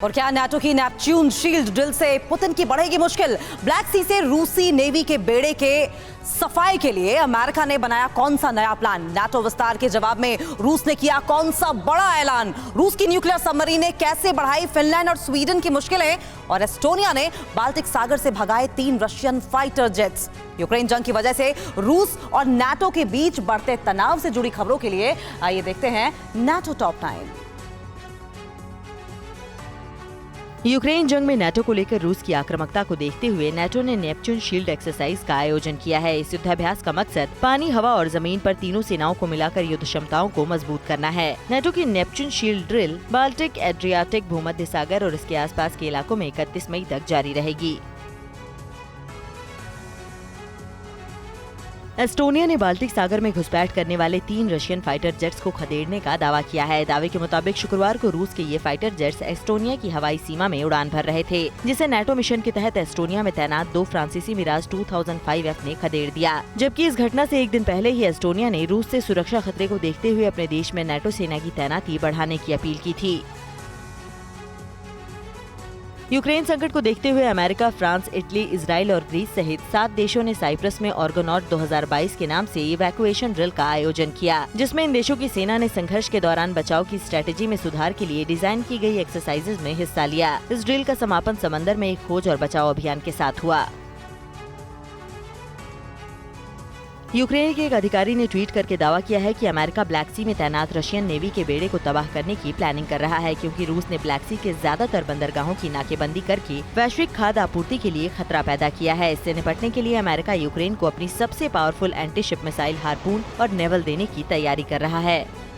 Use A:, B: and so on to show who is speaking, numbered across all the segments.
A: और क्या नाटो की नेपच्यून शील्ड ड्रिल से पुतिन की बढ़ेगी मुश्किल। ब्लैक सी से रूसी नेवी के बेड़े के सफाई के लिए अमेरिका ने बनाया कौन सा नया प्लान। नाटो विस्तार के जवाब में रूस ने किया कौन सा बड़ा ऐलान। रूस की न्यूक्लियर सबमरीन ने कैसे बढ़ाई फिनलैंड और स्वीडन की मुश्किलें। और एस्टोनिया ने बाल्टिक सागर से भगाए 3 रशियन फाइटर जेट्स। यूक्रेन जंग की वजह से रूस और नाटो के बीच बढ़ते तनाव से जुड़ी खबरों के लिए आइए देखते हैं नाटो टॉप 9।
B: यूक्रेन जंग में नाटो को लेकर रूस की आक्रामकता को देखते हुए नाटो ने नेपच्यून शील्ड एक्सरसाइज का आयोजन किया है। इस युद्धाभ्यास का मकसद पानी, हवा और जमीन पर तीनों सेनाओं को मिलाकर युद्ध क्षमताओं को मजबूत करना है। नाटो की Neptune shield drill Baltic, Adriatic, भूमध्य सागर और इसके आसपास के इलाकों में 31 मई तक जारी रहेगी। एस्टोनिया ने बाल्टिक सागर में घुसपैठ करने वाले 3 रशियन फाइटर जेट्स को खदेड़ने का दावा किया है। दावे के मुताबिक शुक्रवार को रूस के ये फाइटर जेट्स एस्टोनिया की हवाई सीमा में उड़ान भर रहे थे, जिसे नाटो मिशन के तहत एस्टोनिया में तैनात 2 फ्रांसीसी मिराज 2005F ने खदेड़ दिया। जबकि इस घटना से एक दिन पहले ही एस्टोनिया ने रूस से सुरक्षा खतरे को देखते हुए अपने देश में नाटो सेना की तैनाती बढ़ाने की अपील की थी। यूक्रेन संकट को देखते हुए अमेरिका, फ्रांस, इटली, इजराइल और ग्रीस सहित 7 देशों ने साइप्रस में ऑर्गोनॉट 2022 के नाम से इवैक्यूएशन ड्रिल का आयोजन किया, जिसमें इन देशों की सेना ने संघर्ष के दौरान बचाव की स्ट्रेटेजी में सुधार के लिए डिजाइन की गई एक्सरसाइजेज में हिस्सा लिया। इस ड्रिल का समापन समंदर में एक खोज और बचाव अभियान के साथ हुआ। यूक्रेन के एक अधिकारी ने ट्वीट करके दावा किया है कि अमेरिका ब्लैक सी में तैनात रशियन नेवी के बेड़े को तबाह करने की प्लानिंग कर रहा है, क्योंकि रूस ने ब्लैक सी के ज्यादातर बंदरगाहों की नाकेबंदी करके वैश्विक खाद्य आपूर्ति के लिए खतरा पैदा किया है। इससे निपटने के लिए अमेरिका यूक्रेन को अपनी सबसे powerful anti ship missile harpoon और नेवल देने की तैयारी कर रहा है।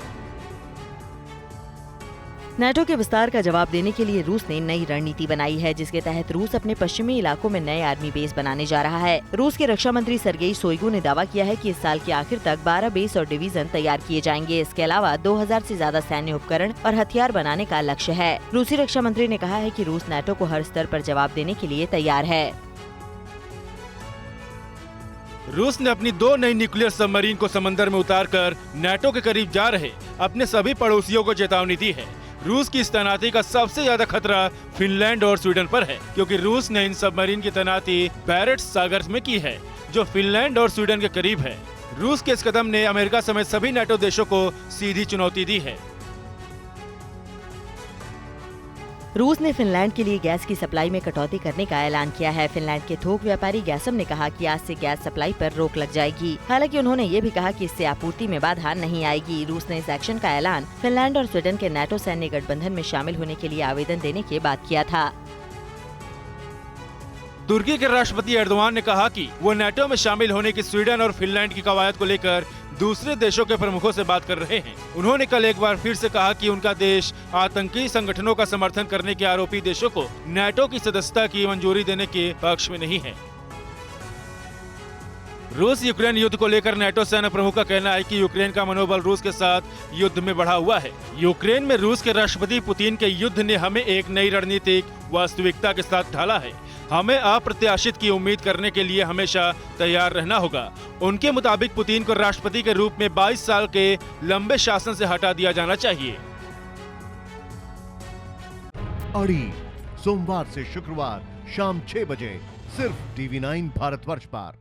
B: नाटो के विस्तार का जवाब देने के लिए रूस ने नई रणनीति बनाई है, जिसके तहत रूस अपने पश्चिमी इलाकों में नए आर्मी बेस बनाने जा रहा है। रूस के रक्षा मंत्री सर्गेई शोइगु ने दावा किया है कि इस साल के आखिर तक 12 बेस और डिवीजन तैयार किए जाएंगे। इसके अलावा 2000 से ज्यादा सैन्य उपकरण और हथियार बनाने का लक्ष्य है। रूसी रक्षा मंत्री ने कहा है कि रूस नाटो को हर स्तर पर जवाब देने के लिए तैयार है।
C: रूस ने अपनी 2 नई न्यूक्लियर सबमरीन को समंदर में उतारकर नाटो के करीब जा रहे अपने सभी पड़ोसियों को चेतावनी दी है। रूस की इस तैनाती का सबसे ज्यादा खतरा फिनलैंड और स्वीडन पर है, क्योंकि रूस ने इन सबमरीन की तैनाती बैरेंट्स सागर में की है, जो फिनलैंड और स्वीडन के करीब है। रूस के इस कदम ने अमेरिका समेत सभी नाटो देशों को सीधी चुनौती दी है।
B: रूस ने फिनलैंड के लिए गैस की सप्लाई में कटौती करने का ऐलान किया है। फिनलैंड के थोक व्यापारी गैसम ने कहा कि आज से गैस सप्लाई पर रोक लग जाएगी। हालांकि उन्होंने ये भी कहा कि इससे आपूर्ति में बाधा नहीं आएगी। रूस ने इस एक्शन का ऐलान फिनलैंड और स्वीडन के नाटो सैन्य गठबंधन में शामिल होने के लिए आवेदन देने के बाद किया था।
C: तुर्की के राष्ट्रपति एर्दोआन ने कहा कि वो नाटो में शामिल होने की स्वीडन और फिनलैंड की कवायद को लेकर दूसरे देशों के प्रमुखों से बात कर रहे हैं। उन्होंने कल एक बार फिर से कहा कि उनका देश आतंकी संगठनों का समर्थन करने के आरोपी देशों को नाटो की सदस्यता की मंजूरी देने के पक्ष में नहीं है। रूस यूक्रेन युद्ध को लेकर नाटो सेना प्रमुख का कहना है कि यूक्रेन का मनोबल रूस के साथ युद्ध में बढ़ा हुआ है। यूक्रेन में रूस के राष्ट्रपति पुतिन के युद्ध ने हमें एक नई रणनीतिक वास्तविकता के साथ ढाला है। हमें अप्रत्याशित की उम्मीद करने के लिए हमेशा तैयार रहना होगा। उनके मुताबिक पुतिन को राष्ट्रपति के रूप में 22 साल के लंबे शासन से हटा दिया जाना चाहिए।
D: अड़ी सोमवार से शुक्रवार शाम 6 बजे सिर्फ TV9 भारतवर्ष पर।